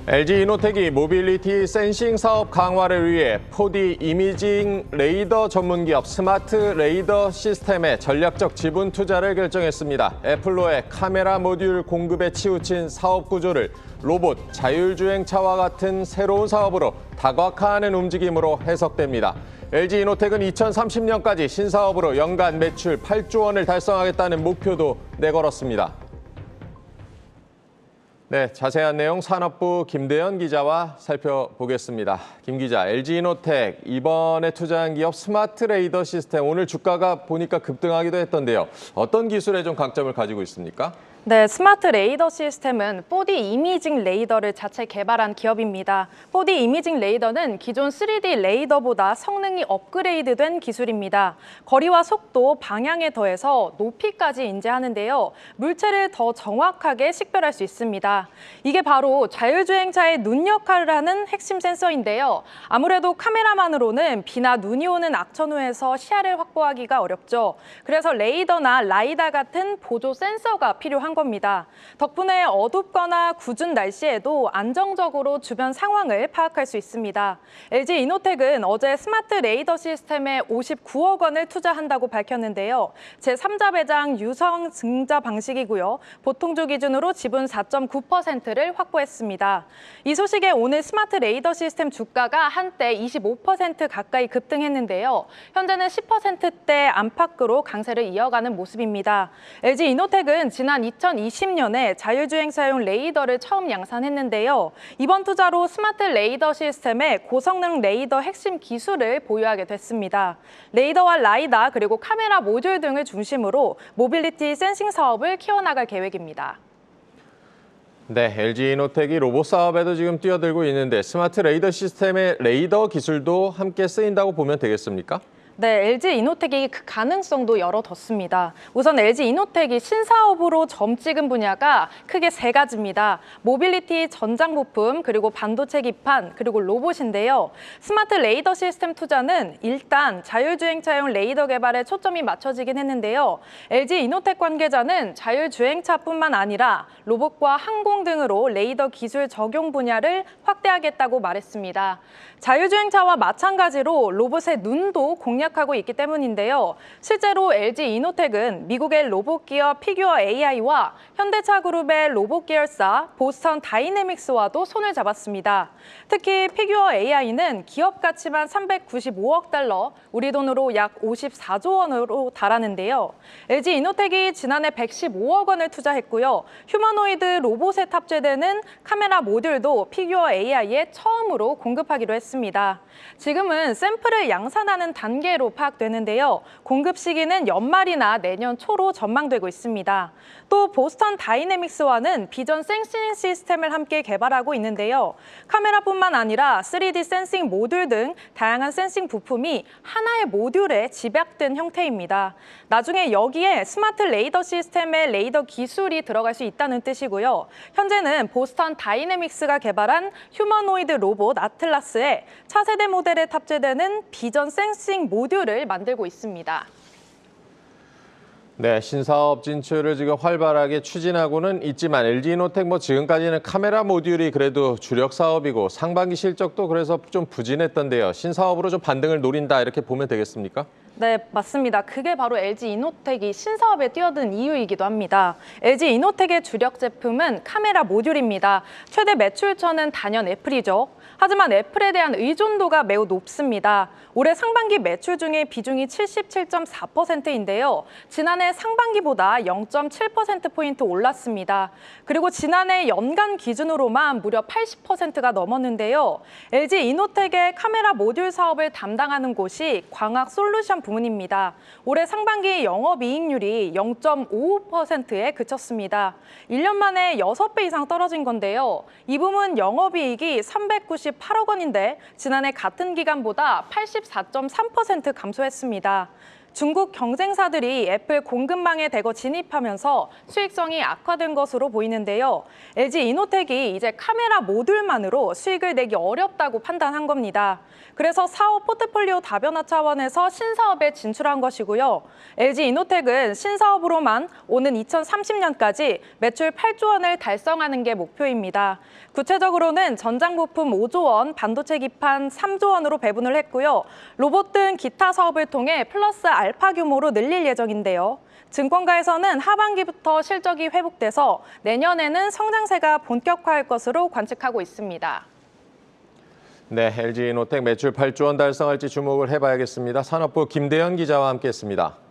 LG이노텍이 모빌리티 센싱 사업 강화를 위해 4D 이미징 레이더 전문기업 스마트 레이더 시스템에 전략적 지분 투자를 결정했습니다. 애플로의 카메라 모듈 공급에 치우친 사업 구조를 로봇, 자율주행차와 같은 새로운 사업으로 다각화하는 움직임으로 해석됩니다. LG이노텍은 2030년까지 신사업으로 연간 매출 8조 원을 달성하겠다는 목표도 내걸었습니다. 네, 자세한 내용 산업부 김대현 기자와 살펴보겠습니다. 김 기자, LG이노텍 이번에 투자한 기업 스마트 레이더 시스템 오늘 주가가 보니까 급등하기도 했던데요. 어떤 기술에 좀 강점을 가지고 있습니까? 네, 스마트 레이더 시스템은 4D 이미징 레이더를 자체 개발한 기업입니다. 4D 이미징 레이더는 기존 3D 레이더보다 성능이 업그레이드된 기술입니다. 거리와 속도, 방향에 더해서 높이까지 인지하는데요. 물체를 더 정확하게 식별할 수 있습니다. 이게 바로 자율주행차의 눈 역할을 하는 핵심 센서인데요. 아무래도 카메라만으로는 비나 눈이 오는 악천후에서 시야를 확보하기가 어렵죠. 그래서 레이더나 라이다 같은 보조 센서가 필요한 겁니다. 덕분에 어둡거나 궂은 날씨에도 안정적으로 주변 상황을 파악할 수 있습니다. LG이노텍은 어제 스마트 레이더 시스템에 59억 원을 투자한다고 밝혔는데요. 제3자 배당 유상 증자 방식이고요. 보통주 기준으로 지분 4.9%를 확보했습니다. 이 소식에 오늘 스마트 레이더 시스템 주가가 한때 25% 가까이 급등했는데요. 현재는 10%대 안팎으로 강세를 이어가는 모습입니다. LG이노텍은 지난 2020년에 자율주행차용 레이더를 처음 양산했는데요. 이번 투자로 스마트 레이더 시스템의 고성능 레이더 핵심 기술을 보유하게 됐습니다. 레이더와 라이다 그리고 카메라 모듈 등을 중심으로 모빌리티 센싱 사업을 키워나갈 계획입니다. 네, LG이노텍이 로봇 사업에도 지금 뛰어들고 있는데 스마트 레이더 시스템의 레이더 기술도 함께 쓰인다고 보면 되겠습니까? 네, LG이노텍이 그 가능성도 열어뒀습니다. 우선 LG이노텍이 신사업으로 점 찍은 분야가 크게 세 가지입니다. 모빌리티 전장 부품, 그리고 반도체 기판, 그리고 로봇인데요. 스마트 레이더 시스템 투자는 일단 자율주행차용 레이더 개발에 초점이 맞춰지긴 했는데요. LG이노텍 관계자는 자율주행차뿐만 아니라 로봇과 항공 등으로 레이더 기술 적용 분야를 확대하겠다고 말했습니다. 자율주행차와 마찬가지로 로봇의 눈도 공략하고 있기 때문인데요. 실제로 LG이노텍은 미국의 로봇 기업 피규어 AI와 현대차 그룹의 로봇 계열사 보스턴 다이내믹스와도 손을 잡았습니다. 특히 피규어 AI는 기업 가치만 395억 달러, 우리 돈으로 약 54조 원으로 달하는데요. LG이노텍이 지난해 115억 원을 투자했고요. 휴머노이드 로봇에 탑재되는 카메라 모듈도 피규어 AI에 처음으로 공급하기로 했습니다. 지금은 샘플을 양산하는 단계로 파악되는데요. 공급 시기는 연말이나 내년 초로 전망되고 있습니다. 또 보스턴 다이내믹스와는 비전 센싱 시스템을 함께 개발하고 있는데요. 카메라뿐만 아니라 3D 센싱 모듈 등 다양한 센싱 부품이 하나의 모듈에 집약된 형태입니다. 나중에 여기에 스마트 레이더 시스템의 레이더 기술이 들어갈 수 있다는 뜻이고요. 현재는 보스턴 다이내믹스가 개발한 휴머노이드 로봇 아틀라스에 차세대 모델에 탑재되는 비전 센싱 모듈을 만들고 있습니다. 네, 신사업 진출을 지금 활발하게 추진하고는 있지만 LG이노텍 지금까지는 카메라 모듈이 그래도 주력 사업이고 상반기 실적도 그래서 좀 부진했던데요. 신사업으로 좀 반등을 노린다 이렇게 보면 되겠습니까? 네, 맞습니다. 그게 바로 LG이노텍이 신사업에 뛰어든 이유이기도 합니다. LG이노텍의 주력 제품은 카메라 모듈입니다. 최대 매출처는 단연 애플이죠. 하지만 애플에 대한 의존도가 매우 높습니다. 올해 상반기 매출 중에 비중이 77.4%인데요. 지난해 상반기보다 0.7%포인트 올랐습니다. 그리고 지난해 연간 기준으로만 무려 80%가 넘었는데요. LG이노텍의 카메라 모듈 사업을 담당하는 곳이 광학 솔루션 부문입니다. 올해 상반기 영업이익률이 0.55%에 그쳤습니다. 1년 만에 6배 이상 떨어진 건데요. 이 부문 영업이익이 398억 원인데 지난해 같은 기간보다 84.3% 감소했습니다. 중국 경쟁사들이 애플 공급망에 대거 진입하면서 수익성이 악화된 것으로 보이는데요. LG이노텍이 이제 카메라 모듈만으로 수익을 내기 어렵다고 판단한 겁니다. 그래서 사업 포트폴리오 다변화 차원에서 신사업에 진출한 것이고요. LG이노텍은 신사업으로만 오는 2030년까지 매출 8조 원을 달성하는 게 목표입니다. 구체적으로는 전장 부품 5조 원, 반도체 기판 3조 원으로 배분을 했고요. 로봇 등 기타 사업을 통해 플러스 알파 규모로 늘릴 예정인데요. 증권가에서는 하반기부터 실적이 회복돼서 내년에는 성장세가 본격화할 것으로 관측하고 있습니다. 네, LG이노텍 매출 8조 원 달성할지 주목을 해봐야겠습니다. 산업부 김대현 기자와 함께했습니다.